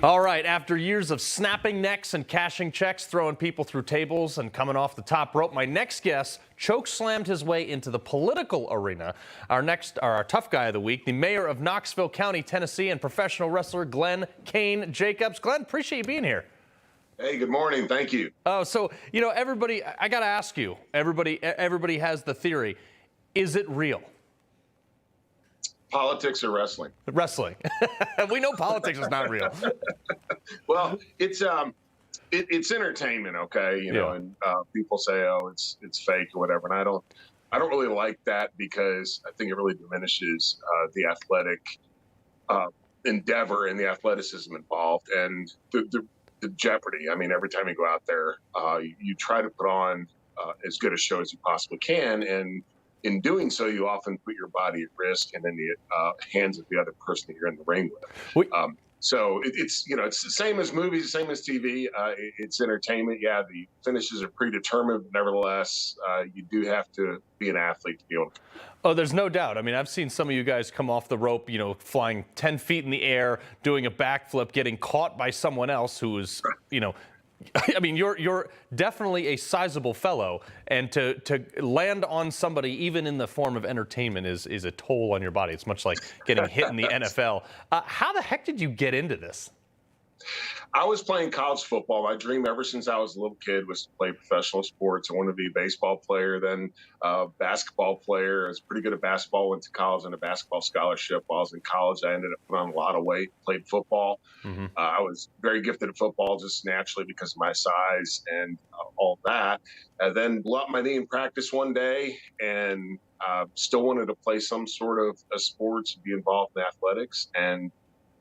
All right, after years of snapping necks and cashing checks, throwing people through tables and coming off the top rope, my next guest choke-slammed his way into the political arena. Our tough guy of the week, the mayor of Knoxville County, Tennessee, and professional wrestler Kane Jacobs. Glenn, appreciate you being here. Hey, good morning. Thank you. Oh, so, everybody, I got to ask you, everybody has the theory. Is it real? Politics or wrestling? Wrestling. We know politics is not real. Well, it's entertainment, okay? You know, and people say, oh, it's fake or whatever, and I don't really like that because I think it really diminishes the athletic endeavor and the athleticism involved and the jeopardy. I mean, every time you go out there, you try to put on as good a show as you possibly can, and in doing so, you often put your body at risk and in the hands of the other person that you're in the ring with. So it's the same as movies, the same as TV. It's entertainment. Yeah, the finishes are predetermined, but nevertheless, you do have to be an athlete to be able to. Oh, there's no doubt. I mean, I've seen some of you guys come off the rope, flying 10 feet in the air, doing a backflip, getting caught by someone else who is, I mean, you're definitely a sizable fellow, and to land on somebody, even in the form of entertainment, is a toll on your body. It's much like getting hit in the NFL. How the heck did you get into this? I was playing college football. My dream ever since I was a little kid was to play professional sports. I wanted to be a baseball player, then a basketball player. I was pretty good at basketball, went to college on a basketball scholarship. While I was in college, I ended up putting on a lot of weight, played football. I was very gifted at football just naturally because of my size and all that. And then blew up my knee in practice one day and still wanted to play some sort of a sports, be involved in athletics, and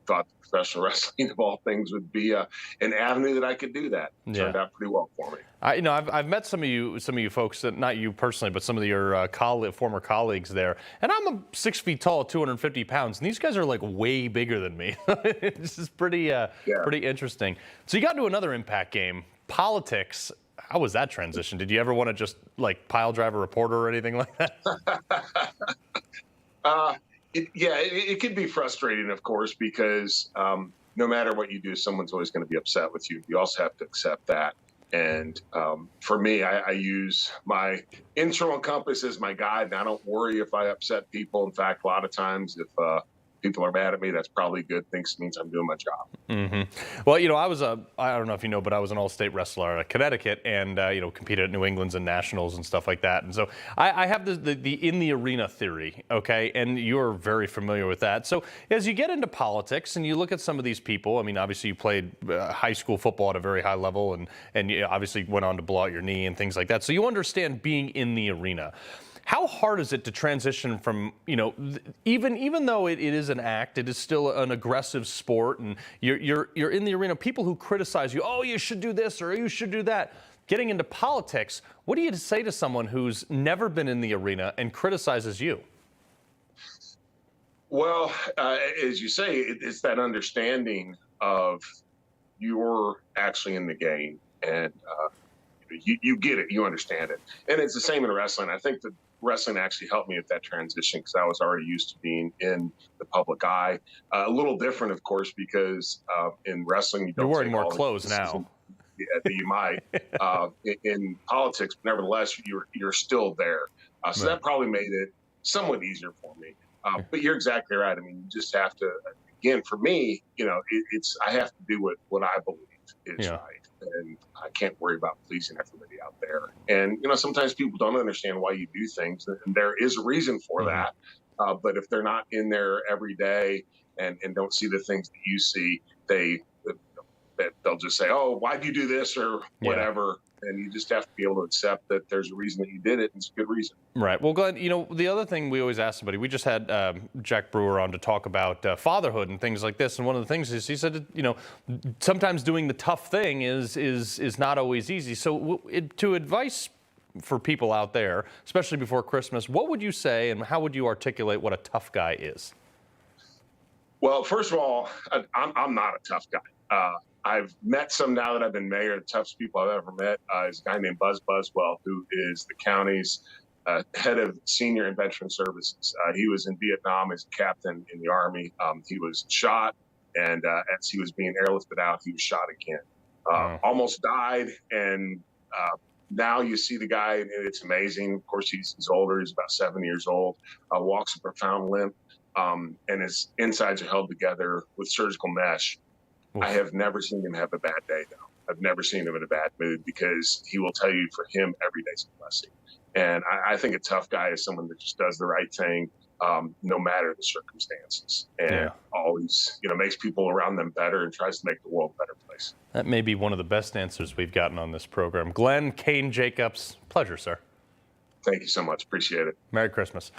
thought professional wrestling of all things would be an avenue that I could do that. It turned out pretty well for me. I've met some of you folks, that not you personally, but some of your former colleagues there. And I'm 6 feet tall, 250 pounds, and these guys are like way bigger than me. This is pretty interesting. So you got into another Impact game, politics. How was that transition? Did you ever want to just like pile drive a reporter or anything like that? It could be frustrating, of course, because no matter what you do, someone's always going to be upset with you. You also have to accept that. And for me, I use my internal compass as my guide, and I don't worry if I upset people. In fact, a lot of times if people are mad at me, that's probably good. Things means I'm doing my job. Well, I don't know if you know, but I was an all-state wrestler out of Connecticut, and competed at New England's and nationals and stuff like that. And so I have the in the arena theory, okay, and you're very familiar with that. So as you get into politics and you look at some of these people, I mean, obviously you played high school football at a very high level, and you obviously went on to blow out your knee and things like that. So you understand being in the arena. How hard is it to transition from, even though it is an act, it is still an aggressive sport, and you're in the arena, people who criticize you, oh, you should do this or you should do that. Getting into politics, what do you say to someone who's never been in the arena and criticizes you? Well, as you say, it's that understanding of you're actually in the game, and you get it, you understand it. And it's the same in wrestling. I think that wrestling actually helped me at that transition because I was already used to being in the public eye. A little different, of course, because in wrestling, you're wearing more clothes now. Yeah, you might. In politics, but nevertheless, you're still there. So that probably made it somewhat easier for me. But you're exactly right. I mean, you just have to, again, for me, I have to do what I believe is right. And I can't worry about pleasing everybody out there. And, sometimes people don't understand why you do things, and there is a reason for that. But if they're not in there every day and don't see the things that you see, they'll just say, oh, why'd you do this or whatever. And you just have to be able to accept that there's a reason that you did it, and it's a good reason. Right. Well, Glenn, the other thing we always ask somebody, we just had Jack Brewer on to talk about fatherhood and things like this. And one of the things is he said, sometimes doing the tough thing is not always easy. So to advice for people out there, especially before Christmas, what would you say and how would you articulate what a tough guy is? Well, first of all, I'm not a tough guy. I've met some now that I've been mayor. The toughest people I've ever met is a guy named Buzz Buswell, who is the county's head of senior and veteran services. He was in Vietnam as a captain in the Army. He was shot And as he was being airlifted out, he was shot again. Almost died, and now you see the guy, and it's amazing. Of course, he's older. He's about 7 years old. Walks a profound limp, and his insides are held together with surgical mesh. Oof. I have never seen him have a bad day, though. I've never seen him in a bad mood, because he will tell you, for him, every day's a blessing. And I think a tough guy is someone that just does the right thing, no matter the circumstances, and always, makes people around them better and tries to make the world a better place. That may be one of the best answers we've gotten on this program. Glenn, Kane Jacobs, pleasure, sir. Thank you so much. Appreciate it. Merry Christmas.